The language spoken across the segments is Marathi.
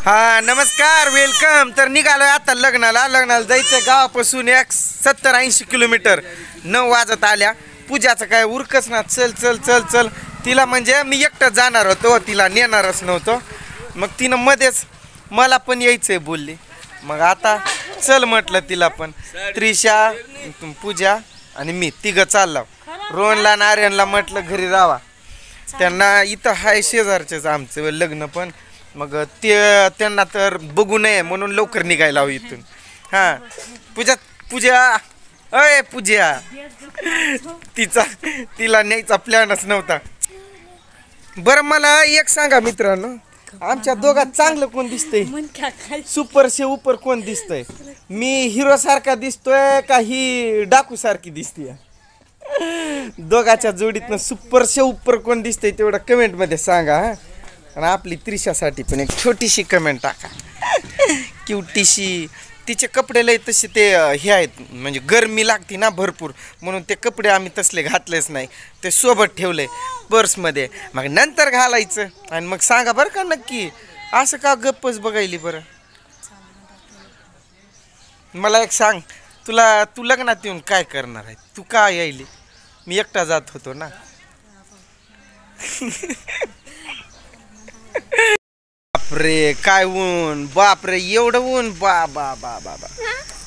हा नमस्कार वेलकम. तर निघालोय आता लग्नाला जायचं गावापासून 70-80 किलोमीटर. 9 वाजत आल्या. पूजाचं काय उरकच ना. चल चल चल चल तिला म्हणजे मी एकटं जाणार होतो, तिला नेणारच नव्हतो. मग तिनं मध्येच मला पण यायचंय बोलली. मग आता चल म्हटलं तिला पण. त्रिशा, पूजा आणि मी तिघं चाललो. रोहनला नारायणला म्हटलं घरी राहा, त्यांना इथं हाय शेजारचेच आमचं लग्न. पण मग ते त्यांना तर बघू नये म्हणून लवकर निघायला हवं इथून. हां पूजा पूजा अय पूजा तिला न्यायचा प्लॅनच नव्हता. बरं मला एक सांगा मित्रांनो, आमच्या दोघात चांगलं कोण दिसतंय? सुपर से उपर कोण दिसतंय? मी हिरो सारखा दिसतोय का ही डाकू सारखी दिसतीय? दोघाच्या जोडीतनं सुपर से उपर कोण दिसतंय तेवढं कमेंट मध्ये सांगा. हा आणि आपली त्रिशासाठी पण एक छोटीशी कमेंट टाका, क्यूटीशी. तिचे कपडे लय तसे ते हे आहेत, म्हणजे गरमी लागते ना भरपूर, म्हणून ते कपडे आम्ही तसले घातलेच नाही. ते सोबत ठेवले पर्समध्ये, मग नंतर घालायचं. आणि मग सांगा बरं का नक्की, असं का गप्पच बघायली? बरं मला एक सांग, तू लग्नात येऊन काय करणार आहे? तू का यायली? मी एकटा जात होतो ना. बापरे काय ऊन, बापरे एवढं ऊन, बा बा बा बा बा.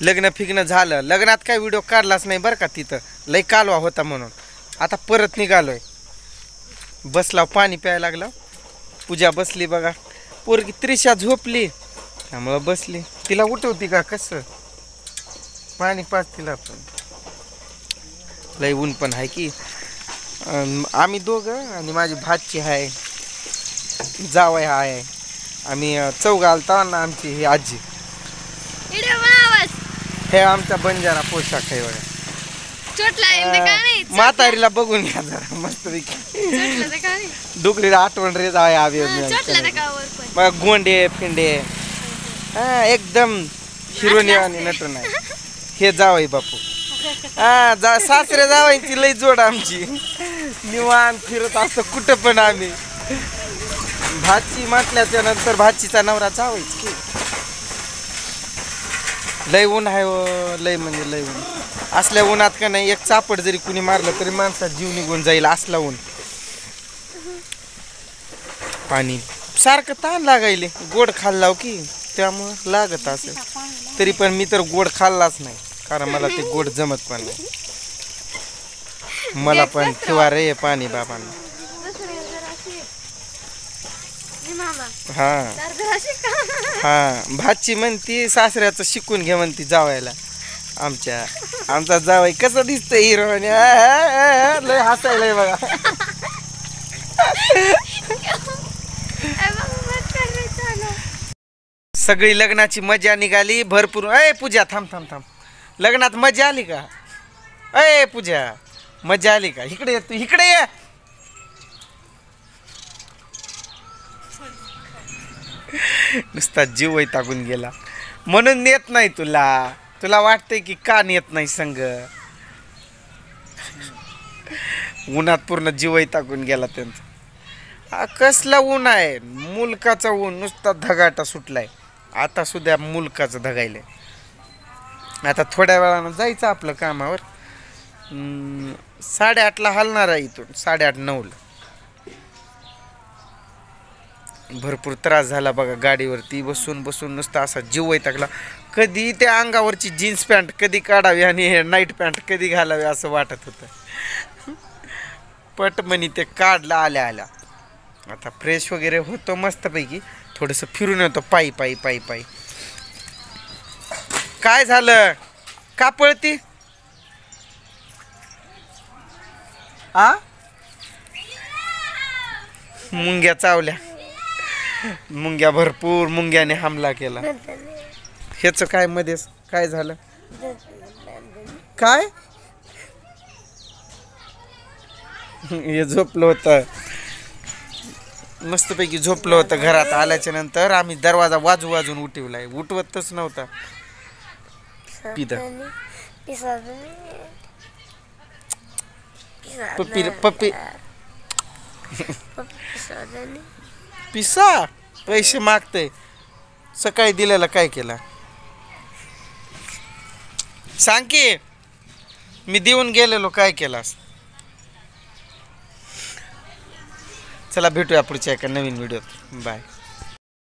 लग्न फिग्न झालं, लग्नात काय व्हिडिओ काढलाच नाही बरं का, तिथं लय कालवा होता म्हणून. आता परत निघालोय. बसला पाणी प्यायला लागला. पूजा बसली बघा, पोरगी त्रिशा झोपली त्यामुळं बसली. तिला उठवती का कसं? पाणी पाच तिला पण. लय ऊन पण आहे की. आम्ही दोघं आणि माझी भाची आहे, जावई आहे. आम्ही चौघ आलता ना. आमची ही आजी, हे आमचा बंजारा पोशाख आहे बघा. म्हातारीला बघून घ्या जरा मस्त डुकरीला आठवण रे जावे आवे बघा. गोंडे फिंडे हा एकदम हिरोनी आणि नटून आहे. हे जावई बापू. हा सासरे जावायची लई जोड आमची. निवांत फिरत असतो कुठं पण आम्ही. भाची म्हटल्याच्या नंतर भाचीचा नवरा जावायच की. लय ऊन आहे हो, लय म्हणजे लय ऊन. असल्या उन्हात का नाही एक चापड जरी कुणी मारलं तरी माणसात जीव निघून जाईल, असला ऊन. पाणी सारखं ताण लागायले. गोड खाल्लाव की त्यामुळं लागत असेल. तरी पण मी तर गोड खाल्लाच नाही, कारण मला ते गोड जमत पण नाही. मला पण ठेवा रे पाणी बाबांना. हा हा भाची म्हणती सासऱ्याचं शिकून घे म्हणती जावायला. आमचा जावाई कसं दिसतंय हिरो, लय हसायलाय बघा. सगळी लग्नाची मजा निघाली भरपूर. अय पूजा थांब थांब थांब. लग्नात मजा आली का? अय पूजा मजा आली का? इकडे ये, तू इकडे ये. नुसता जीव वैतागून गेला म्हणून नेत नाही तुला. तुला वाटतंय की का नेत नाही संग? उन्हात पूर्ण जीव वैतागून गेला त्यांचा. कसला ऊन आहे, मुलकाचा ऊन. नुसता धगाटा सुटलाय. आता सुद्धा मुलकाचं धगायलंय. आता थोड्या वेळानं जायचं आपलं कामावर. 8:30ला हलणार आहे इथून, 8:30-9ला. भरपूर त्रास झाला बघा गाडीवरती बसून बसून. नुसता असा जीव वैतागला. कधी त्या अंगावरची जीन्स पॅन्ट कधी काढावी आणि हे नाईट पॅन्ट कधी घालावी असं वाटत होतं. पटमनी ते काढलं आल्या आल्या. आता फ्रेश वगैरे होतो मस्तपैकी. थोडंसं फिरून येतो पायी पायी पायी पायी. काय झालं? का पळती? आ मुंग्या चावल्या. मुंग्या भरपूर, मुंग्याने हमला केला. ह्याच काय मध्येच काय झालं? काय हे झोपलं होतं मस्तपैकी, झोपलं होतं. घरात आल्याच्या नंतर आम्ही दरवाजा वाजून उठवलाय. उठवतच नव्हता. पप्पी पिसा पैसे मागते. सकाळी दिलेला काय केला सांग की मी देऊन गेलेलो काय केलास चला भेटूया पुढच्या एका नवीन व्हिडिओत बाय